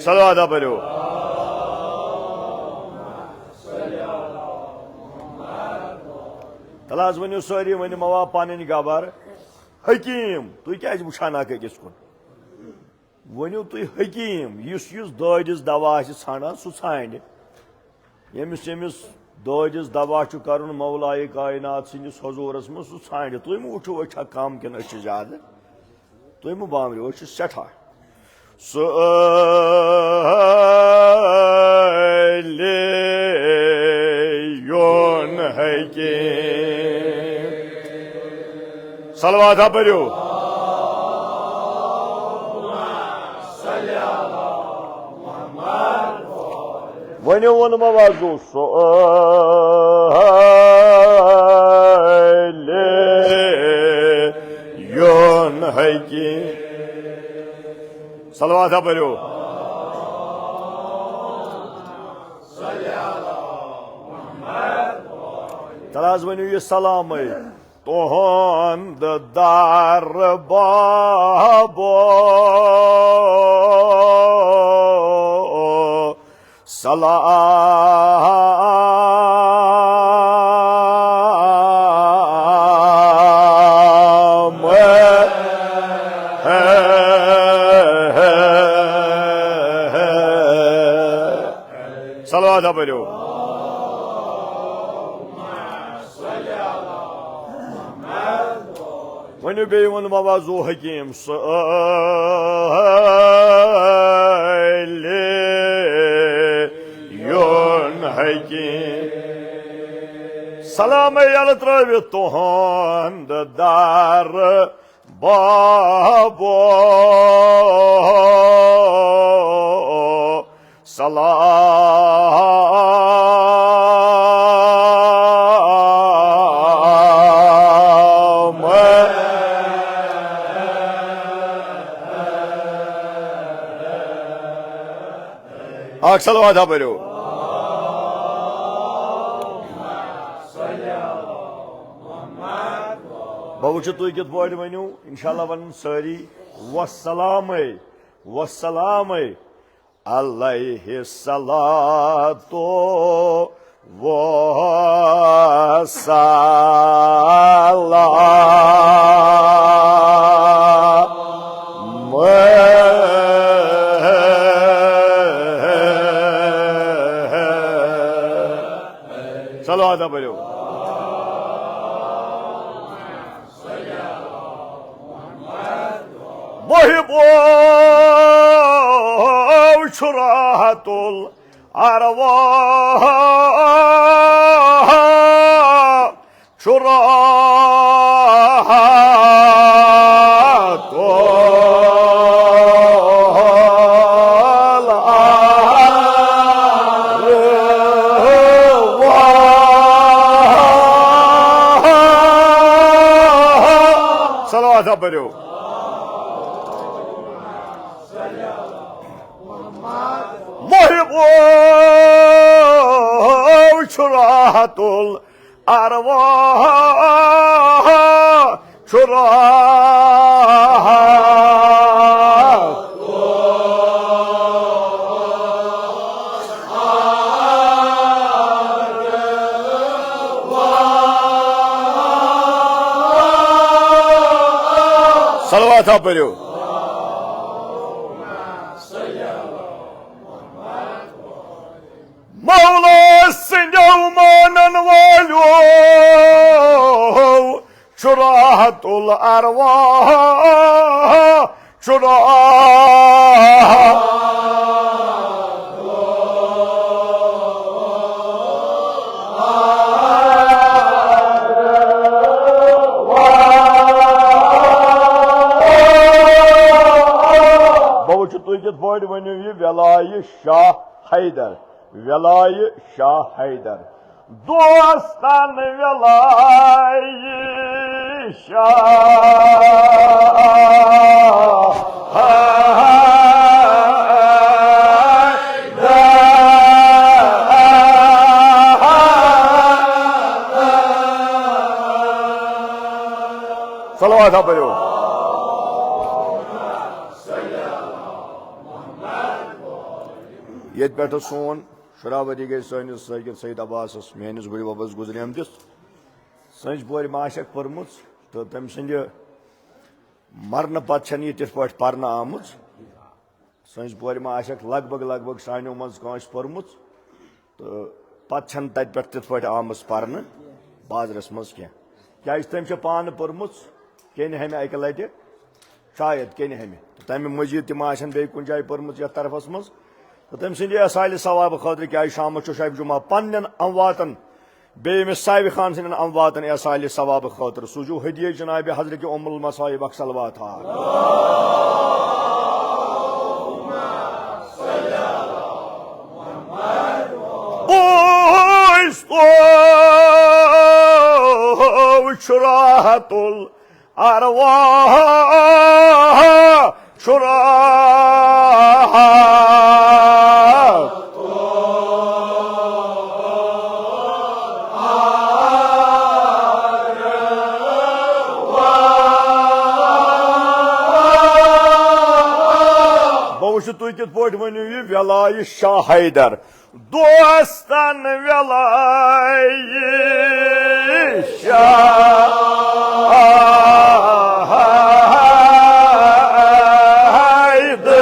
सलवात पढ़ो। तलाज वनो सारी वन मवा पानी गबर हकीम तुम क्या वुचान अकिस कुन वनो तुम हकीम युस दादिस दवा ाना सह ान यमिस यमिस दादिस दवा कर मौलाए कायनात सदिस हजूरस मज सह ान तुम वुचो अ कम कि ज्यादा तुम बामरो सठा योन हकीम सलवात पढ़ो। वनो वो मवाजो योन हकीम सलवात पढ़ो। तलाज वनो ये सलाम तुहंद दार बाबो सलाम सलवात पढ़ो। वनो बे वन मवाजो हकीम योन हकीम सलाम यल त्रव तुहंद दार बाबो सलाम आग सलवात पढ़ो। बहु तुम कित पे वनो इंशाल्लाह वन सारी वसलाम वसलाम अलैहि सलातो वसलाम सलवात पढ़ो। मुहिबो शुराहतुल अरवाह शुराहतुल अरवाह सलवात पढ़ो। मुहिबो शुराहतुल अरवाह शुराह सलवात पढ़ो। मौला सिंजो मानन वालो शुराहतुल अरवाह शुराह बहु तुम कित पे वनो यह वेलाय शाह हैदर वेलाय शाह हैदर दोस्तन वेलाय शाह सलवात पढ़ो। ये पे सोन शुरावरी गई सैनिस सैकिद सईद अब्बास मेनिस गुड़ बबस गुजरिमतिस सज पोर माशक पर्मुच तो तम सद मरन पत तिथ पे पर्न आमुच सज पोर माशक लगभग सानो मज कांस पर्मुच तो पत तत पे तिथ पे आम पर्न बाजरस मज क्या तम पान पर्मुच केन हम अक लट शायद केन हम तम मजीद तम बे कुन जाय पर्मुच यथ तरफस मज तो तम सद असाइल सवाब खतर क्या शाम शब जुमा पन्न अमवातन बेमिस साहिब खान सन अमवातन असाइल सवाब खतर सूजू हदिय जनाब हजरत उम्मुल मसाइब अक्सलवात शुराहतुल अरवाह शुराह तुम कित पे वनु यह वेलाय शाह हैदर दोस्तन वेलाय शाह हैदर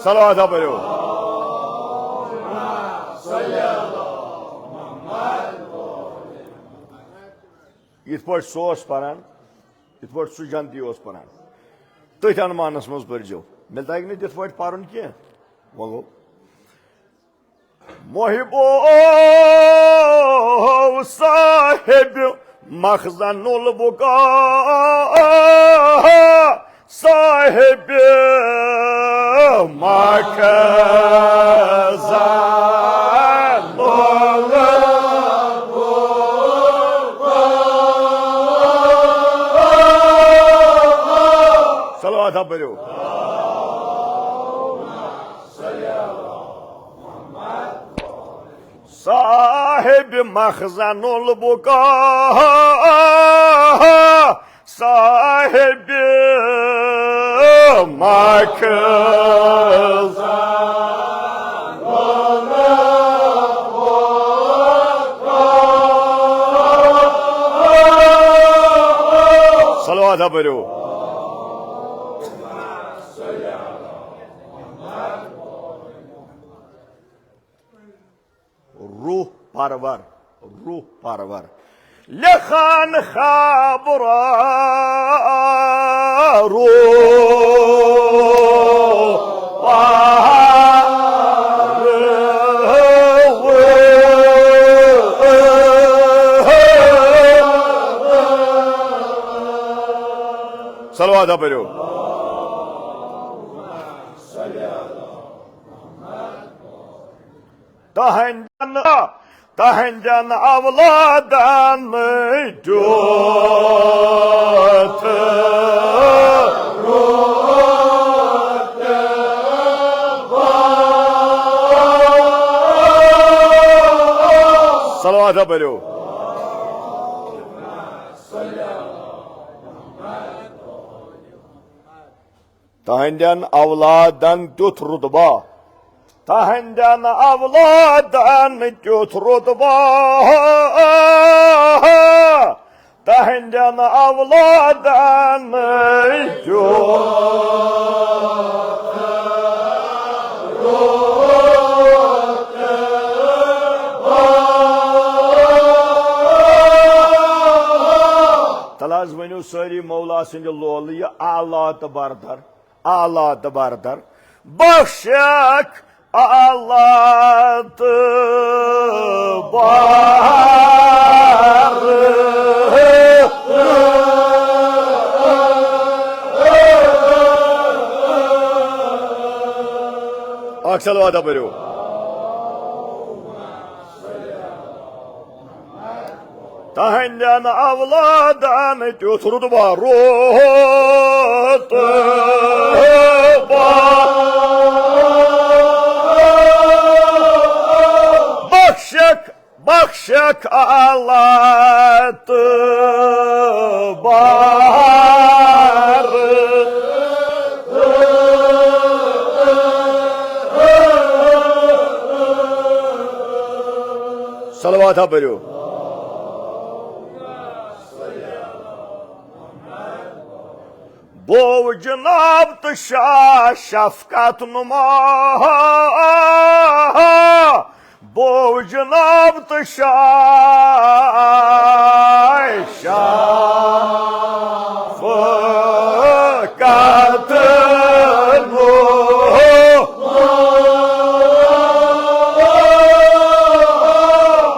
सलावत पढ़ो इत पे सोस पान इत पे सह जनती पान तथ अनुमानस मज पर्जो मे तक न तिथ पे पर्न कह वो गो मोहिबो साहिब मखजनुल बुका साहिब मखजनुल सलावत पढ़ो साहिब मखजनुल बुका साहिब मखजनुल सलावत पढ़ो रूह परवर लखान खाबरा सलावत पढ़ो तहंजन अवलादन जोत सलावत पढ़ो तहंजन अवलादन तुथ रुतबा तहंजन अवलादन तुथ रुतबा तहंजन अवलादन तलाज वनु सारी मौला सिंद लोल यह आला तबारदर बख्शक आलात बार सलावत पढ़ो तहंजन अवलादन तुथ रुतबा रोत बख्शक आलात बार सलवात परो बो जनाब तो शाह शफकत नुमा बो जनाब तो शाह शफकत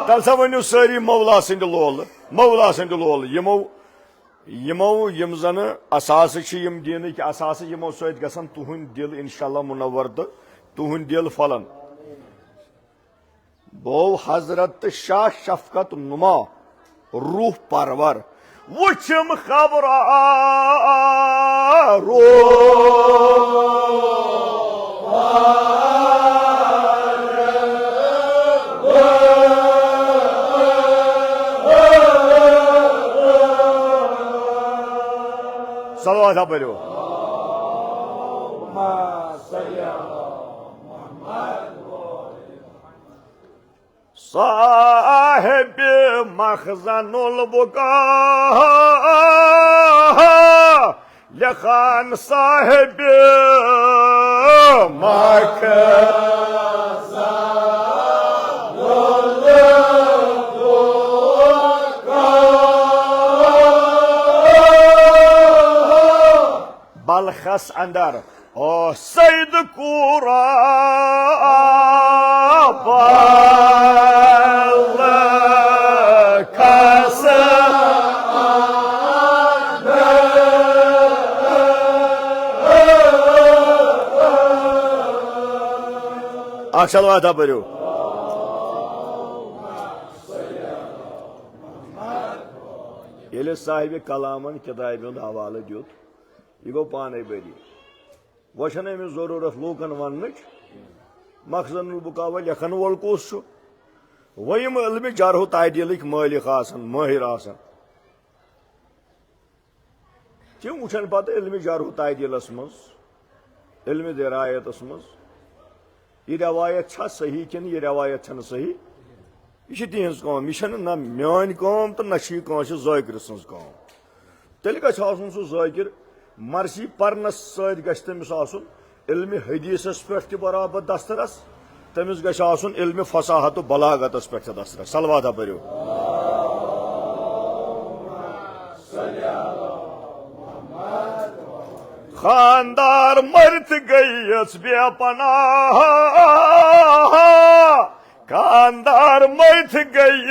तल सा वनु सारी मौला सिंद लोल यमो यम जन असास यम दिन असास यमो सत गसन तुहुन दिल इंशाल्लाह मुनव्वर तो तुहुन दिल फलन बो हजरत शाह शफकत नुमा रूह परवर वुचम खबर रो सलवात परो साहिब मखजनुल बुका लखान साहिब बलखस अंदर ओ सैद कूरा बलखस सलवात परो ये साहिब कलामन किताब हवाल दुत यह गो पाने बरी वह अमिस जरूरत लूकन वन मखजनुल बुका लिखन वोल कस वह इल्म जरह तादील मालिक माहिर तम वुचन पे इल्म जरह तादीलस मज इल्म दिरायतस मज यह रवायत सही कि यह रवायत सही यह तिहज कौम यह ना मान कौम तो ना ज़ाकिर सज कौम तेल गो सह ज़ाकिर मर्सी परनस सत गमिस इल्म हदीसस पे बराबर दस्तरस तमिस गन इल्म फसाहत बलागतस पे दस्तरस सलवात परो खानदार मरत गई बेपनाह खानदार मरत गई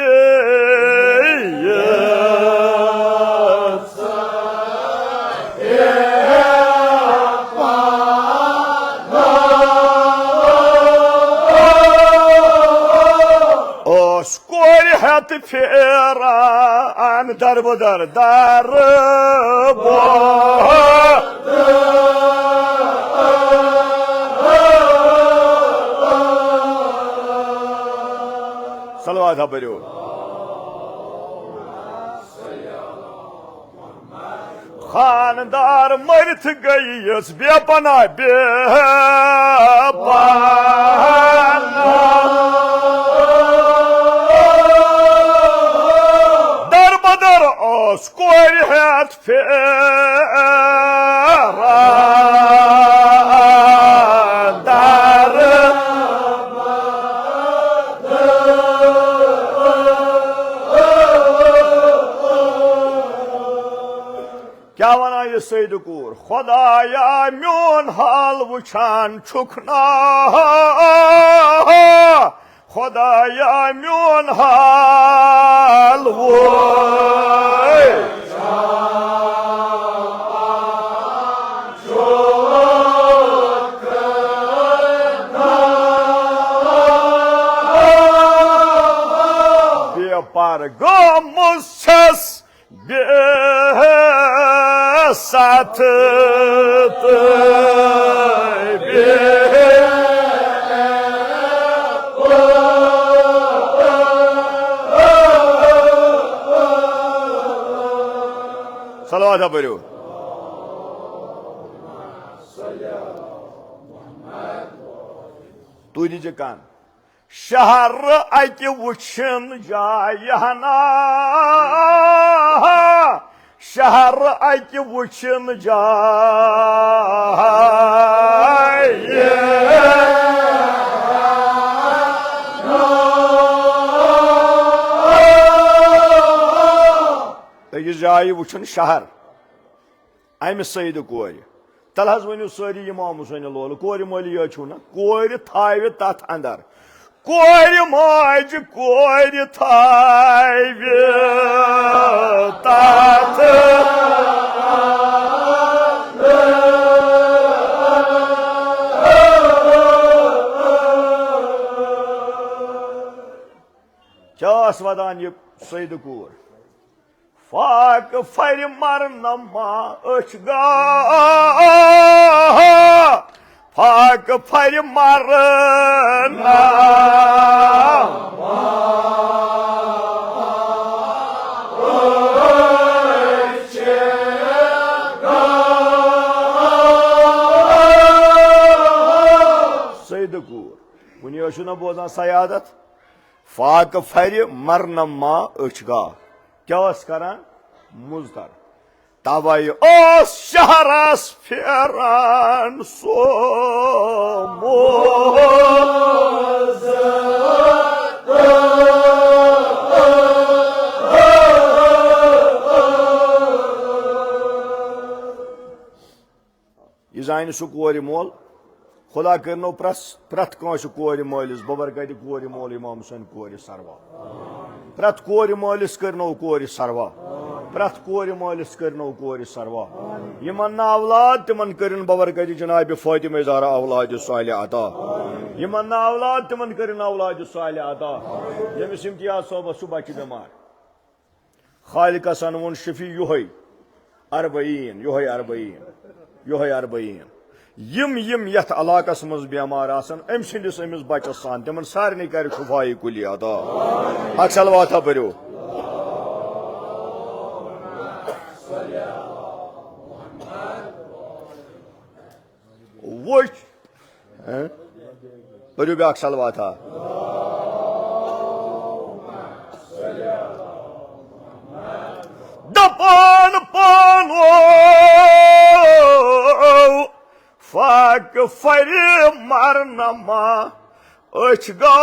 हत फेरान दर बदर दर सलवात परो खानदार मरत गई बेपना कोर हथ फेरान दर क्या वना ये सैद कूर खुदाया म्योन हाल वुछान छुकना खुदाया म्योन हाल वो पर गोमुस साथ सलवात परो तु दीजिए कान शहर अकि वुछन जायहना शहर अकि वुछन जाय अकिस जाय वुछन शहर अमि सईद कोर तल हज वनु सारी इमाम हुसैन लोल कोर मोली यो छु ना कोर थाव तथ अंदर कोर माज कोर थाव तथ क्या वदान ये सईद कोर फाक फर मरनमा अशगा फाक फर मरना सईद कोर वुनि ٲسِو ना बोजान सयादत फाक फर मरनमा अशगा क्या करान मुजदर तवे शहरस फेरान सो यह जान सह कोर मोल खुदा करनो प्रथ कंस कोर मालिस बबर कद कोर मोल इमाम हुसैन कोर सरवा प्रथ कोर मालिस करनो कोर सरवा प्रथ कोर मालिस करनो कोर सरवा यमन ना औलाद तिमन करिन बबर कद जनाब फातिमा ज़हरा औलाद सालिह अता यमन ना औलाद तिमन करिन औलाद सालिह अता यमिस इम्तियाज साहब सुबह की बीमार खालिक हसन वोन शफी योहै अरबईन योहै अरबईन योहै अरबईन यम यथ इलाकस मज बेमार आसन अम सिंदिस अमिस बचस सान तिमन सारे कर शुफाई कुली अदा अक सलवाता बरो वो बरो ब्याक सलवाता दपान पानो फाक फर मरनमा अशगा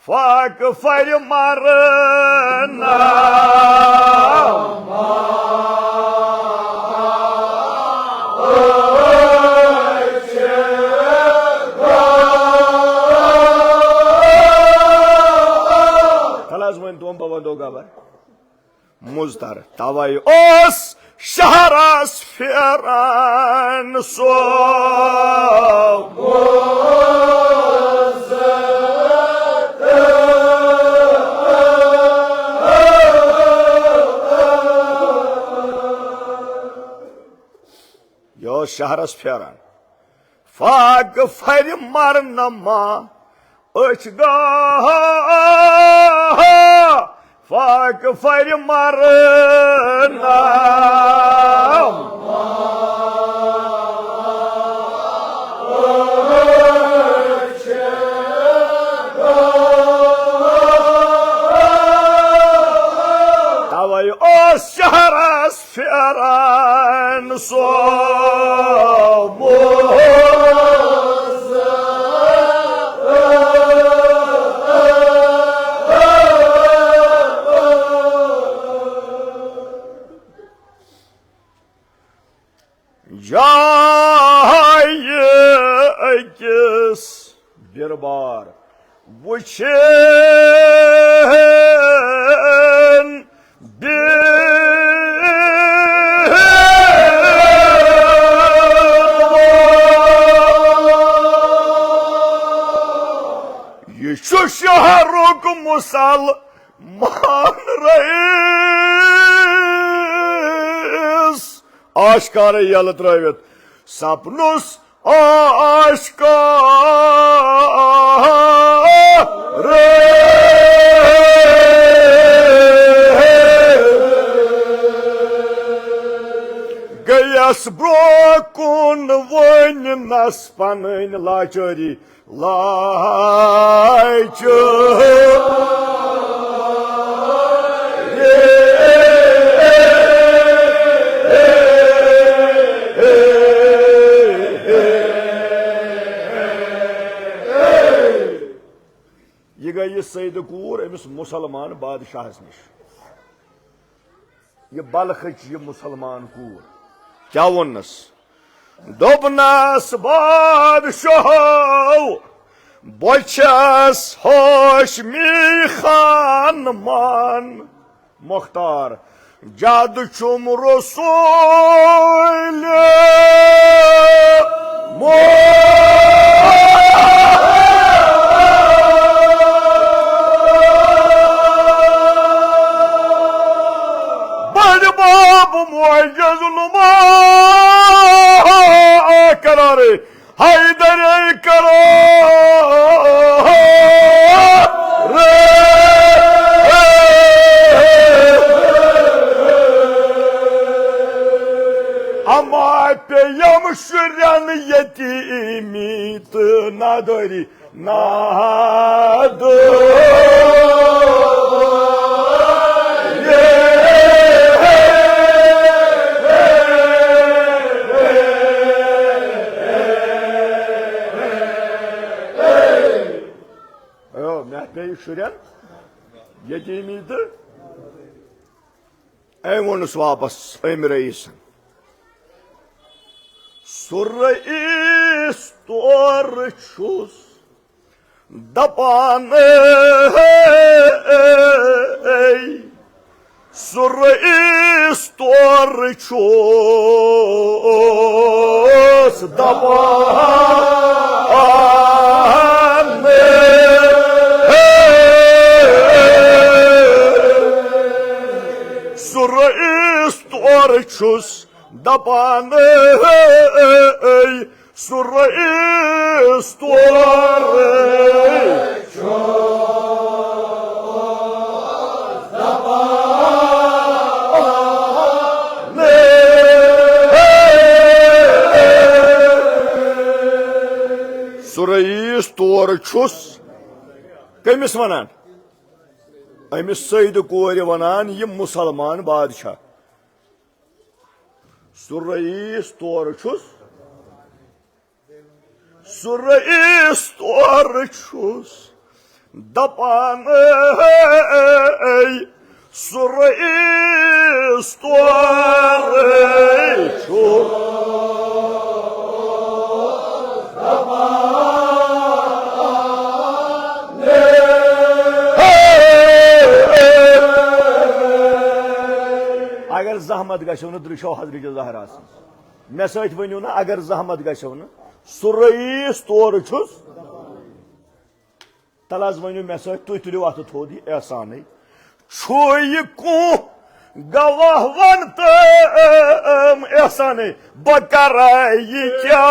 फाक फर मरना तुम बवंदो गबर मुजतर तवे ओस शहरस फेरान सो यो शहरस फेरान फाक फर मरनमा अशगा फाक फर मरना तवे ओ शहरस फेरान सो अकिस बिरबार वुछन यह शहरुक मुसलमान रईस आशकार यल त्रवित सपनुस आशकार गया Yes, broken one nas panin lachari ये गई सईद कूर अमिस मुसलमान बादशाह निश ये बलखच ये मुसलमान कूर क्या वनस दोपनस बादशाह बचस हाशमी खान मान मुख्तार जद चुम रसूल करारे हैदर करो रे अमा पे यम शुरन यतीमी तो नादरी नाद शुरन यतीमी तो वोनस वापस अम रईसन सु रईस तोर छुस दपान सु रईस तोर छुस दपान सु रईस तोर छुस दपान सु रईस तोर सु रईस तोर छुस कमिस वनान अमिस सईद कोर वनान ये मुसलमान बादशाह सु रईस तोर छुस सु रईस तोर छुस दपान सु रईस तोर छुस अगर जहमत गो ना दृशो हजरत जहरा मे सत वनु ना अगर जहमत गो ना सु रईस तोर छुस तल वनु मे सत तुम तुलियो अत थोद यह एहसान छो यह कूह गवाह वन तम एहसान बह कर यह क्या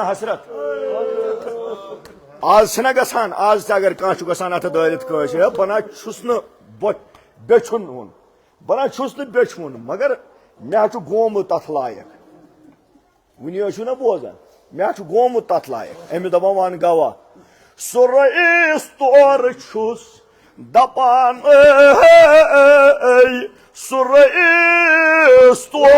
हसरत आज छना गसान आज अगर कह गसान अथ दारित बना छुस बेछुन वोन बना छुस बेछुन मगर मे गोमुत तथ लायक वुनि ना बोजान मे गोमुत तथ लायक अमि दपान वन गवाह सु रईस तोर छुस दपान सु रईस तोर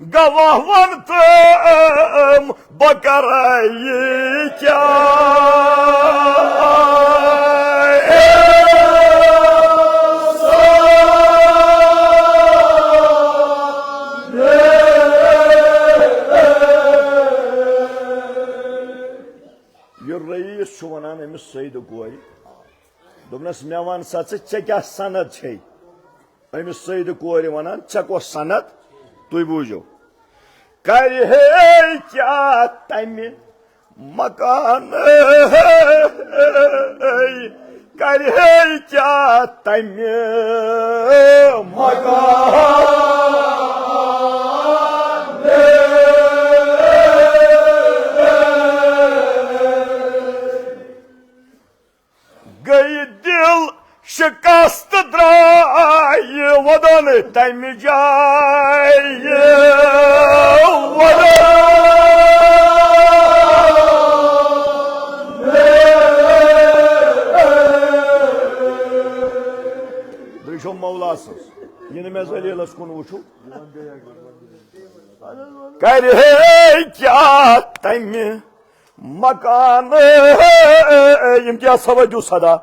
गवाह वन तम बह कर क्या रईस वनान अमिस सईद कोर दोपनस मे वन सा क्या सनद छे अमिस सईद कोर वनान चे कस सनद तुम बूझो कर हे क्या तमि मकान कर हे क्या तमि मकान गई दिल शिकस्त द्राय वदन तमि जाय दुशो मौला यह मे जलीलस कुन वुचु कर हे क्या तमि मकान यम क्या सवजु सदा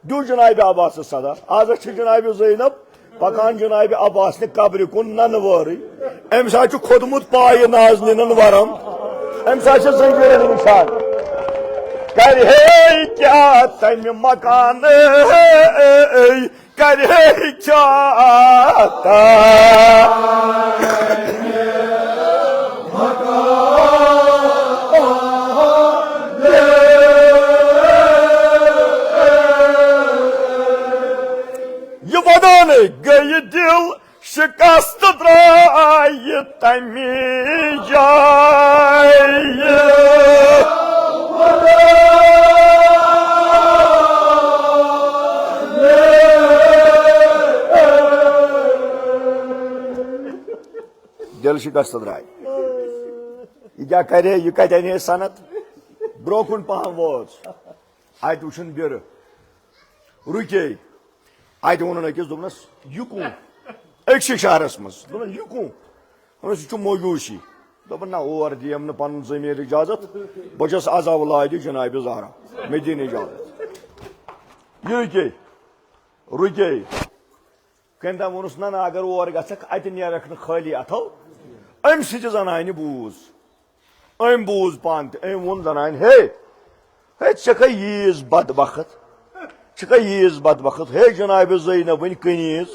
दू जनाब अब्बास सदा आज जनाब ज़ैनब पकान जनाब अब्बास ने कब्र कुन नन वारी अम सा खोदमुत पाय नाजन वरम अम सा जंजीर निशान कर हे क्या तमि मकान कर हे क्या गई दिल शिकस्त द्राय तमि जाय दिल शिकस्त द्राय यह क्या करे यह कत सनत ब्रोकुन पहन वोज अत वुन बिर रुके अत वोन अकिस दोपनस यह कून अक्स शहरस मज यह कून सह मोजूसी दोपन ना और दियम न पन जमीर इजाजत बस अजाव लाद जनाब ज़हरा मे दिन इजाजत यह रुके कम तम वोनस ना अगर और गक अत नेरक न खाली अथो अम सज जनान बूज अम बूज पान अम वोन जनान हे हे यीज बदबखत यीज बदबखत हे जनाब ज़ैनब वन कनीज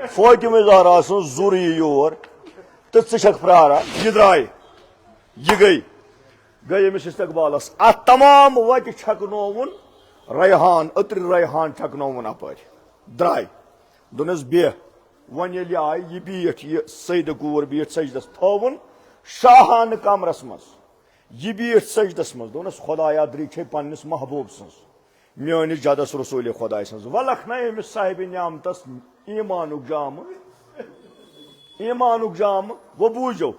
फातिमा ज़हरा जुर योर तो क प्रारा यह द्राय यह गई अमिस इस्तकबालस अत तमाम वत छकनोवन रैहान अत्र रैहान छकनोवन अप द्राय दोनस बेह वन ये आय यह बीठ यह सईद कोर बीठ सजदस थवन शाहान कमरस मज यह बीठ सजदस मज दोनस खुदाया द्री छे पन्निस महबूब सज मेनिस जदस रसूल खुदा सज वलख न अमिस साहिब नियामतस ईमानुक जाम वो बूझो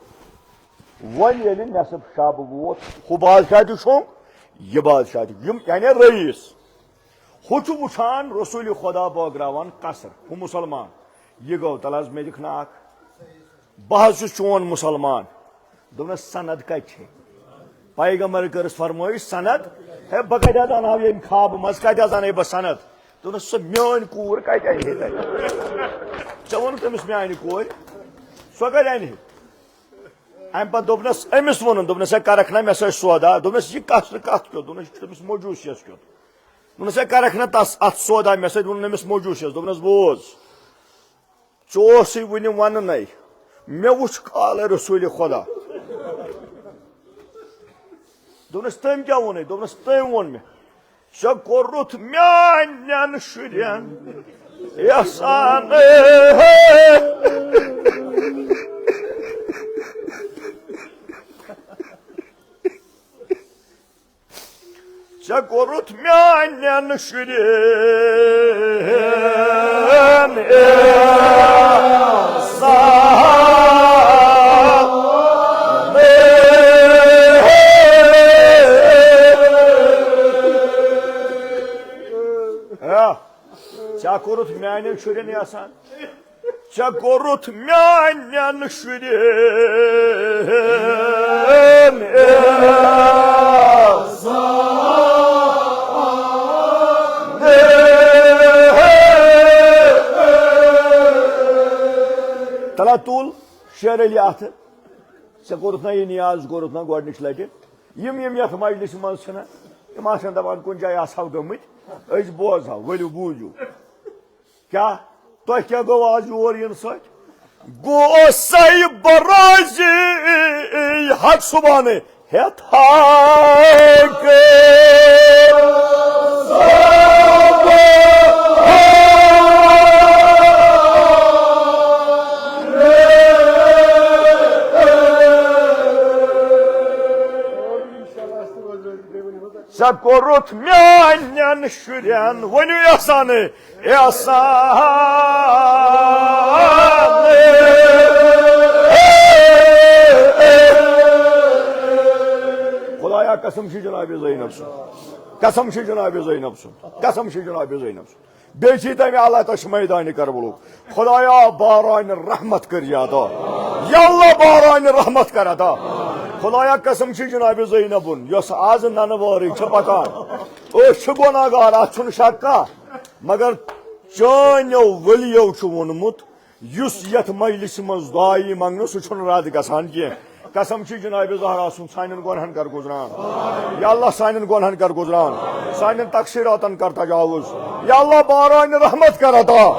वन ये नसब शब वोत हु बादशाह तुम यह बादशाह यानी रईस हु वुछान रसूल खुदा बगरावान कसर हु मुसलमान यह गो तल मे दिख नाक बह चोन मुसलमान दोनस सनद कत पैगम्बर कर फरमाइश सनद है बह कत अन ये खाब मज कत अन बह सनद दोनस सो मेन कूर कत चे वो तमिस मेन कोर सो कत अन अम पे दोपनस अमिस वोन दोपनस करख ना मे सौदा दोपनस यह कस कत क्यों दोपनस तमिस मौजूसियस क्यों दोपनस करख ना तस अत सौदा मे वो अमिस मौजूसियस दोपनस बोज चोस वन वन मे वुच काल रसूल खुदा दोपनस तम क्या वोन दोपनस तम वोन मे चे कोरुत म्यान शुरन एहसान चे कोरुत म्यान शुरन चा कोरुत म्यान शुरन आसान चा कोरुत म्यान शुरन तला तुल शेर अली अथ से कोरुत ना यह नियाज कोरुत ना गोडनिच लटि यम यथ मजलिस मज यम दपान कुन जाय आसहाव गमित बोजहाव वलू बूझू क्या तो क्या गो आज योर इन सत गो सई बराजी हक सुबाने हेत Sab korut mianyan şuryan venu yasanı Khudaya kasam şu Cenab-ı Zeynep'sin. Kasam şu Cenab-ı Zeynep'sin. Kasam şu Cenab-ı Zeynep'sin. Beşi mi Allah taşı meydanı kar buluk. Khudaya barayını rahmet kar yada. Yallah barayını rahmet kar ada. Khudaya kasam şu Cenab-ı Zeynep'in. Yos ağzından varı çapakan. O şu gunagar açın şakka. Magar çanyo veliyo çumunumut. Yus yat meclisimiz daim anı suçun radikasan ki. Kasam ki Cenab-ı Zahra sun sainin gonhan kar guzran. Ya Allah sainin gonhan kar guzran. Sainin taksiratın kar tajavuz. Ya Allah barayını rahmet kar ata.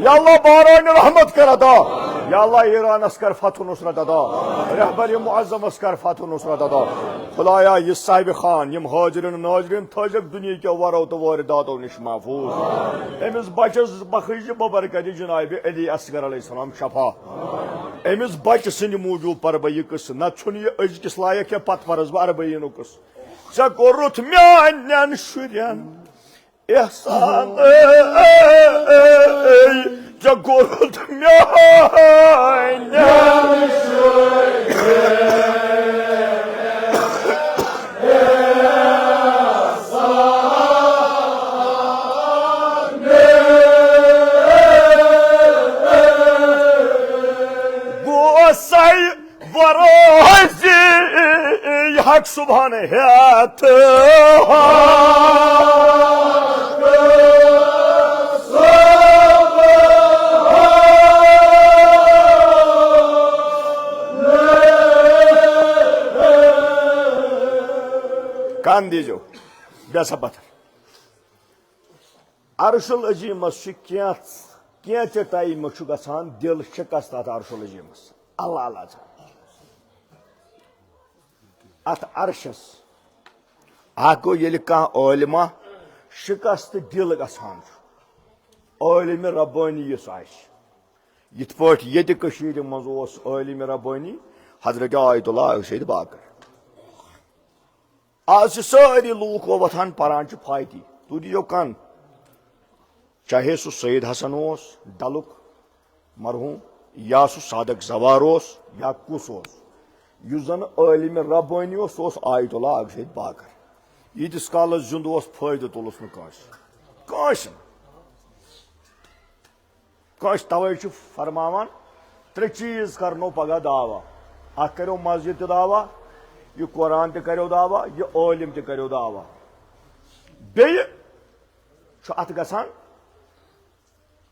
Ya Allah barayını rahmet kar ata. Ya Allah İran askar fathu nusrat ata. Rehber-i muazzam askar fathu nusrat ata. Khudaya yis sahibi khan, yim hacirin nacirin tajak dünya ke varautu varidat o niş mahfuz. Emiz başız bakıcı babarkadi Cenab-ı Ali Asgar aleyhisselam şafa. Emiz başısını mucu parbayı kısı. Na çuniye özgis layık ya patvarız var arbayını kıs. Sa korut miannen şuryan. İhsan Sa korut miannen şuryan. Say varazi hak subhane hayat kan dijo biasa batar arşul acımas şikayet Kiyatay maçu gasan dil şikast at arşul acımas Allah Allah. At arşas. Ako yelika olma şikastı dil gasan. Olmi Rabbani yusayş. Yitport yedi kışıydı mazos olmi Rabbani Hazreti Ayetullah şeydi bakır. Az sari luk o vatan parançı paydi. Tudi yokan. Chahe su Sayyid Hasan os, Daluk, marhum ya su Sadık Zavar os, ya kus os. Yüzden ölimi Rabbani os, os Ayetullah Akşehit Bakır. Yedis kalı zündu os fayda dolusunu kaş. Kaşın. Kaş tavayçı farmaman, tre çiz karno paga dava. Ak karo masjid dava, ye Kur'an te karo dava, ye olim te karo dava. Bey, şu at gasan,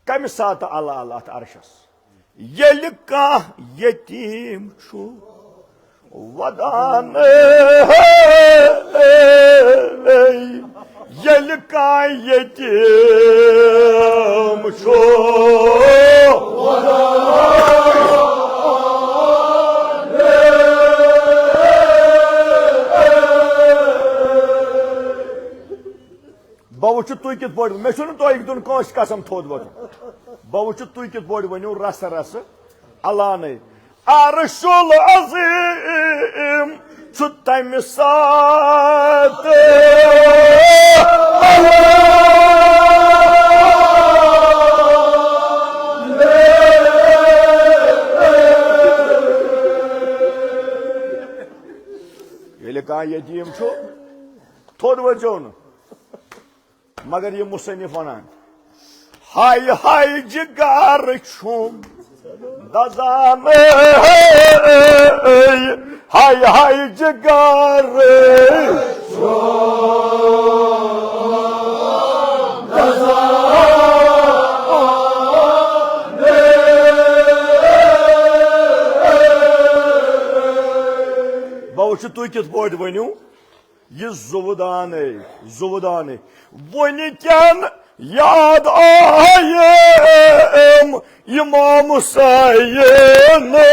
Kami saata Allah Allah arşas. Yelika yetim şu vadan Yelika yetim şu vadan Bavuçu tuykit boydu. Meşhurun tuykitun koş kasam tod boydu. Bavuçu tuykit boydu beni rasa rasa. Allah'ını. Arşul azim çuttay misatı. Yelika yedim şu. Tod boydu onu. Magar ye musannif anan hay hay cigar çum dazan hay hay cigar çum dazan Bavuçu tuykit boydu beni Yüz zuvudane. Voniken Yad ayım İmam Hüseyin'i.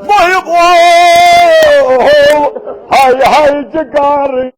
Bayıp hay hay çıkar.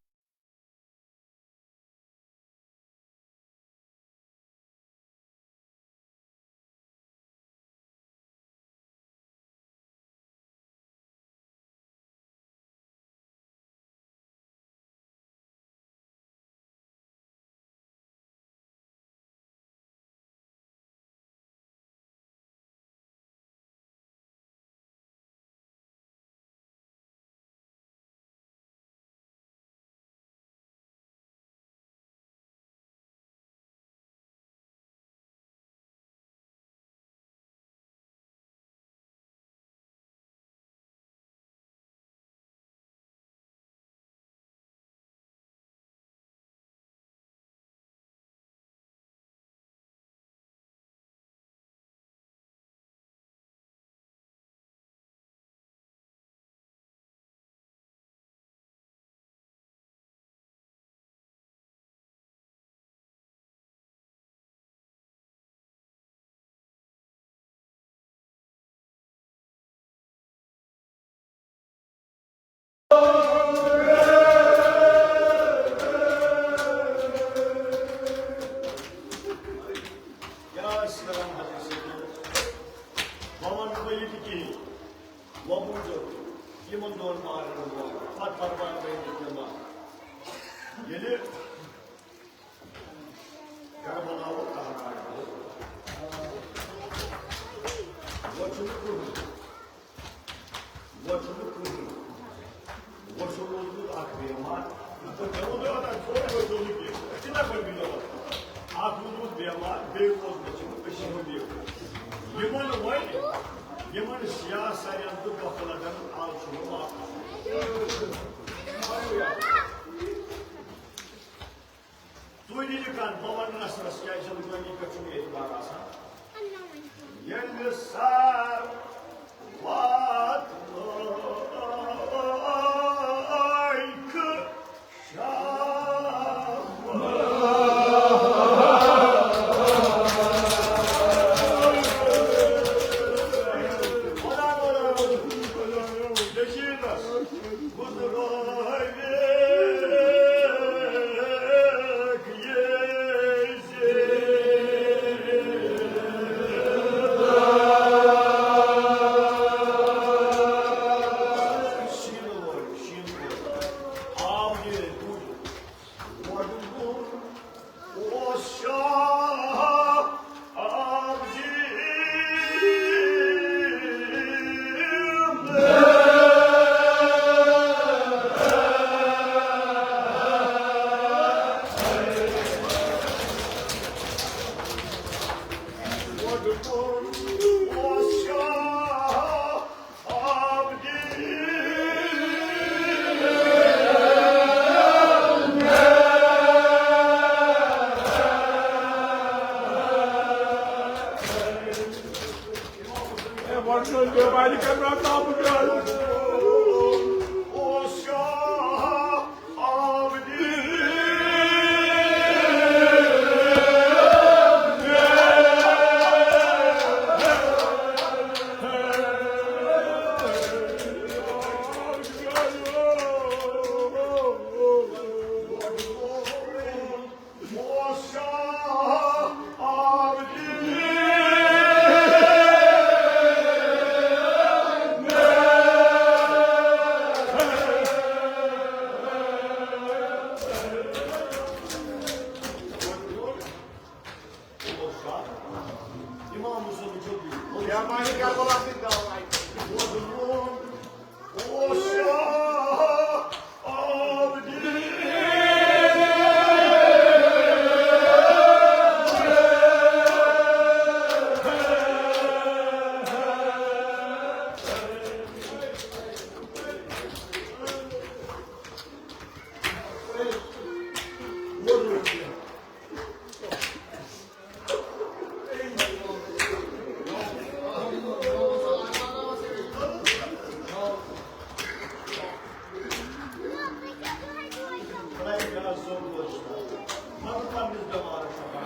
bizde maaşlar.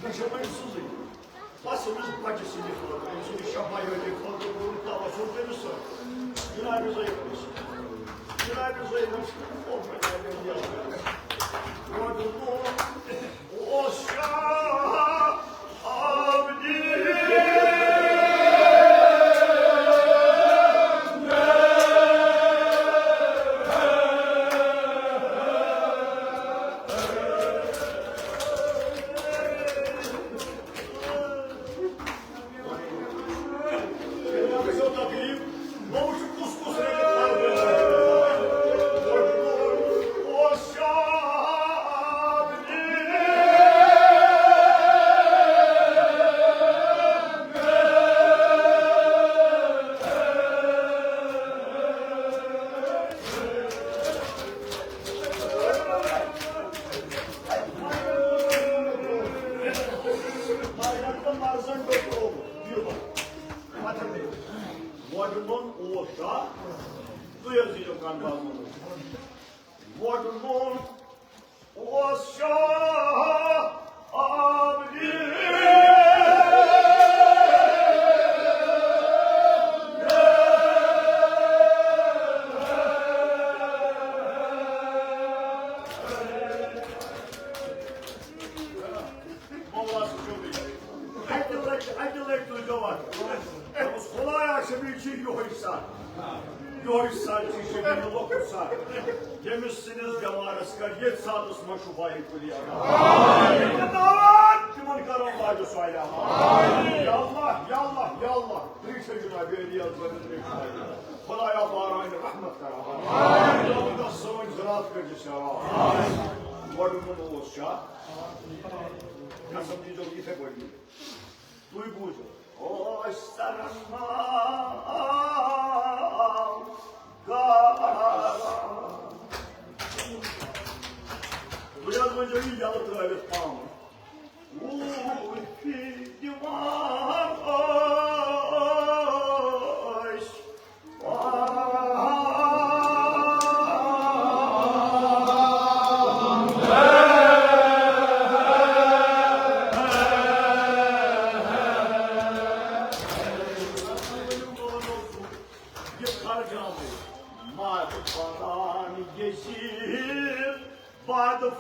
Yaşamayı sızıyı. Basımız bacısı yıkılır. Enzini şamayı yıkılır. Bunu tavasız verirse. Günahımıza yıkılır. Günahımıza yıkılır. O kadar yazıyor. Gördün mü? O şah abdi. Demişsiniz cemaresler yet sadız maşubayı kuliyana. Amin. Kimin karanlığı söyle. Amin. Yallah, yallah, yallah. Bir çocuğuna bir yazmanın bir şeyi. Kolaya bağırayın rahmet kara. Amin. Yolunda sığın ziraat gecesi. Amin. Varımın oluşa. Nasıl diyeceğim ife koyayım. Duygucu. O sarılma. Bu yazmaca iyi yalıtır evet tamam. Ufi divan aş. By the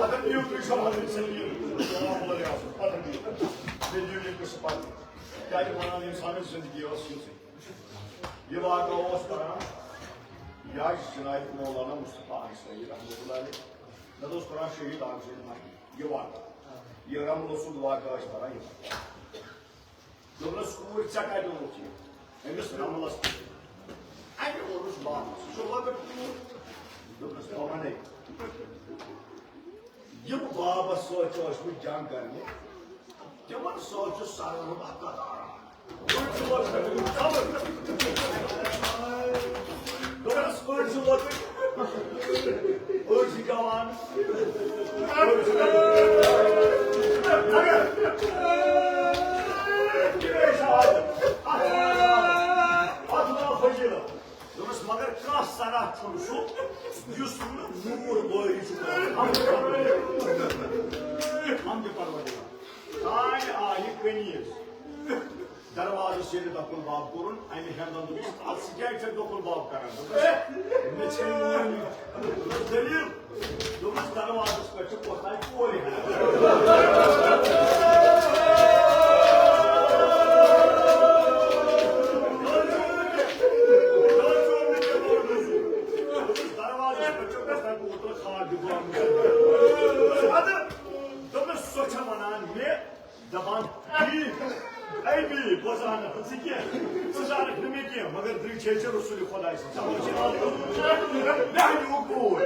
Patan diyor ki şu an seni diyor. Tamam olur ya. Patan diyor. Ne diyor ki şu patan. Yani bana insanın zindagi olsun. Ye vakı olsun bana. Ya cinayet Mevlana Mustafa Aleyhisselam rahmetullahi. Ne dost Kur'an şehit Aleyhisselam. Ye vakı. Ye Ram Rasul vakı bana ye. Dolayısıyla skor çakay dolu ki. Henüz namaz. Aynı oruç var. Şu vakit dolayısıyla ona ne? Ye bu baba soğuk bu can karni. Cemal soğuk sarı bakar. Dolayısıyla urcu kavan. Magar kas sanat konusu yüzünü vur boyucu. Hangi parvada? Aynı ayık beniyiz. Darvazı seni dokul bab kurun, aynı hemdan duruş. Asıl gerçek dokul bab karan. Ne çeyin? Delil. Domuz darvazı kaçıp ortaya koyuyor. मगर दिल छेचे रसूल खुदा से समझ नहीं उकूल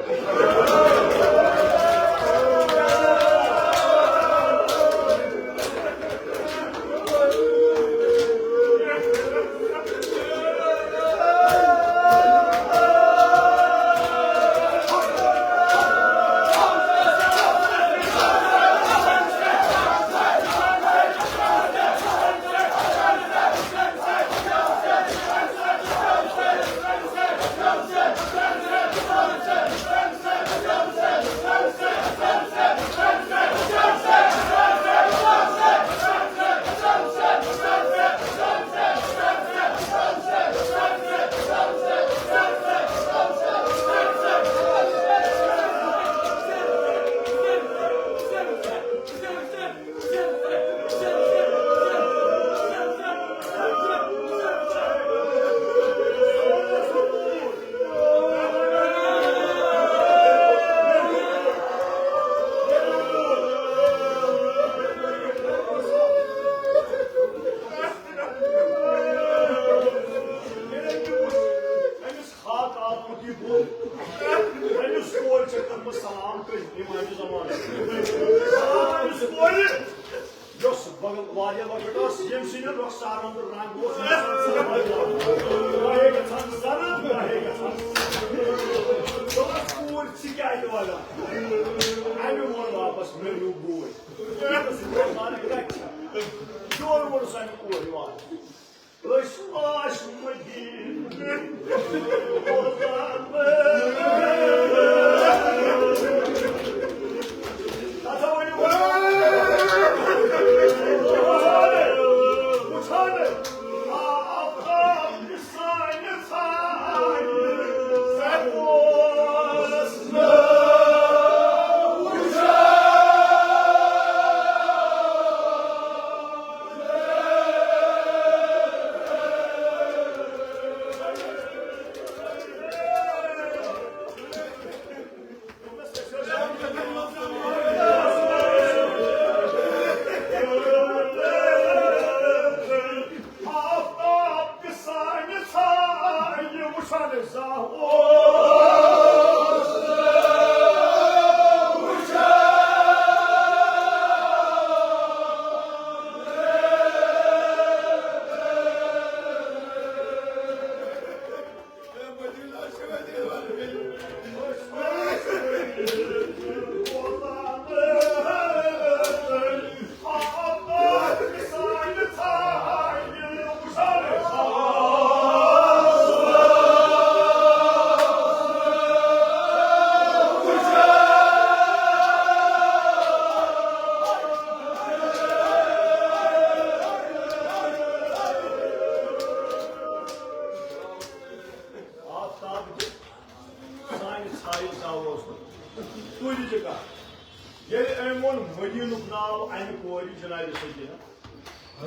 Yeli Emon Medinuk nav aynı kori Cenab-ı Seyyidina.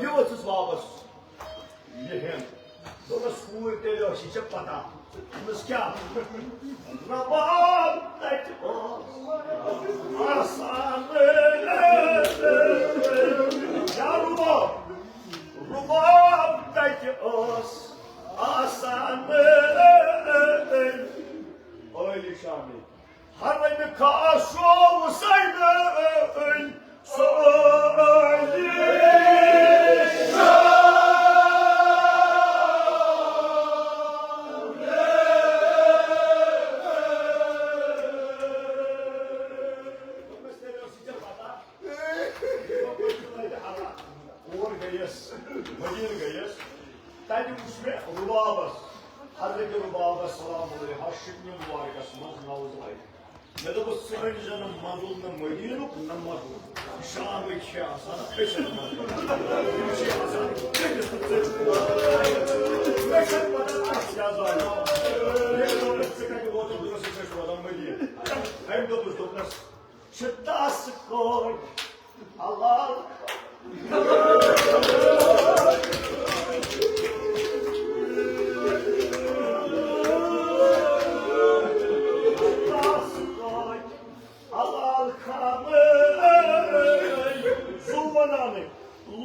Yuvasız babas. Yehem. Dola school tele o şişe pata. Mıskya. Rabab tek o. Asan. Ya Rubab. Rubab tek os. Asan. Öyle şami. Harbi kaşo saydı söyle. Tadi usme rubabas. Hazreti Rubabas salam aleyhi. Haşşibni mübarekasımız navuzlaydı. Ne de bu sıhhacı canım mazlumla Medine okundan mazlum. Şam-ı Kâsana peşin mazlum. Bir şey hasan. Peşin bana asya zayı. Ne de sıkıntı otur durası peşin adam Medine. Hem de bu toplas. Çıtta sıkor. Allah.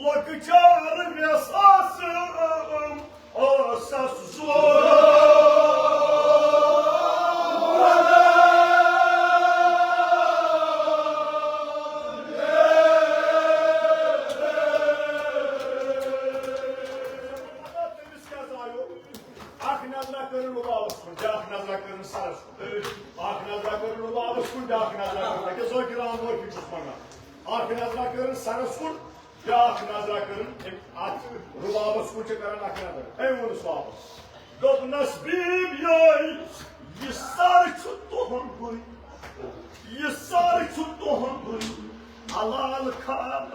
Lokçarım yasasım, asas zor. Aknazrakların rubabısın, aknazrakların sarısın. Aknazrakların rubabısın, aknazrakların. Herkes o kiranı o küçük bana. Aknazrakların sarısın. Ya aknazrakların at rubabı skuçe karan aknazrak. En onu swabı. Dok nasbib yay. Yisar çuttuğun buy. Yisar çuttuğun buy. Alal kamer.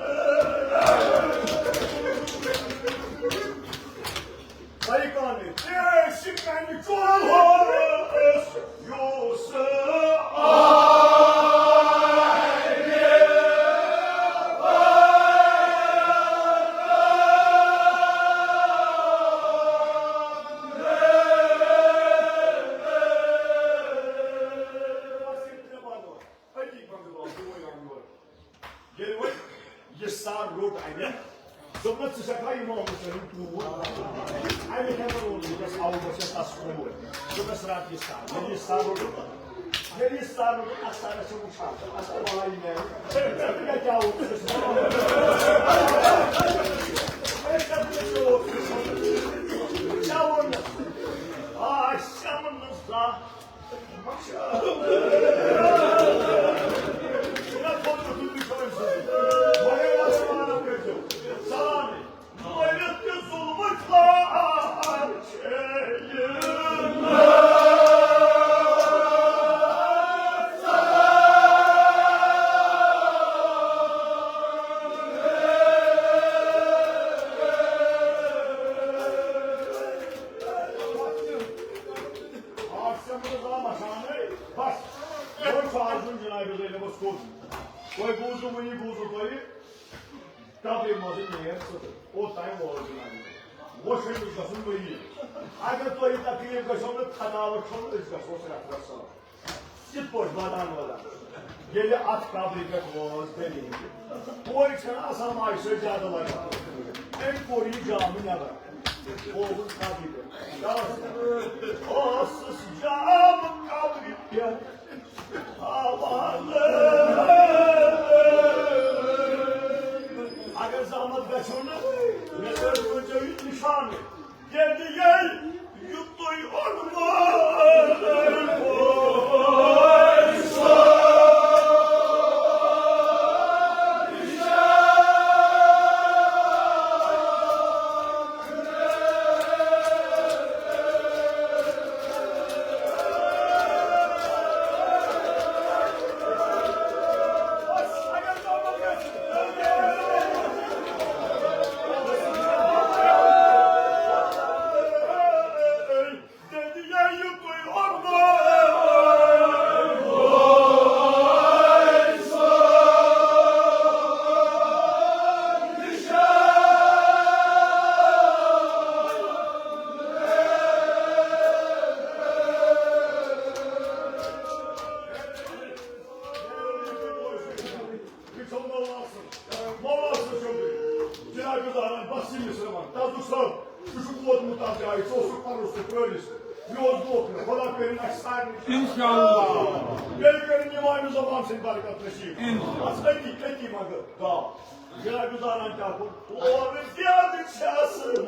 Sayıkanı. Şıkkanı çoğalır. Yusuf. Yisar road aynı. Zımrat sıçakayı mı olmuşsun? Aynı hemen oldu. Yine savunması tasvir oluyor. Zımrat sırat Yisar. Yeni Yisar road mu? Yeni Yisar road hastanesi uçaktı. Hastane bana yine. Tabii ki ya olmuşsun. Çavurlu. Akşamınızda. Koy buzu muni buzu koyu. Tabii mazın neye sıdır. O tayım orijinali. O şey üzgasın böyle. Agar toyu takıyım kaşonu kanava çonu üzgas o sıra kırasala. Sit boş badan ola. Geli at kabrika koz deneyim. Bu için asam ayşe cadılar. En koruyu cami ne var? Oğlum kabrika. O sıcağım kabrika. Havalı. Agar zahmet kaçırdı, neler koca nişanı. Geldi gel, yuttu orman boysa. Vassili Sırman, Tazusal, şu votunu tazcayı, sosuk parusu, böylesi. Yoz dokunu, kolak verin aşsarını. İnşallah. Gelin imanı zaman seni barikatlaşayım. Aslında dikkatim adı. Da. Ya güzel ancak bu. O rüzgardık şahsın.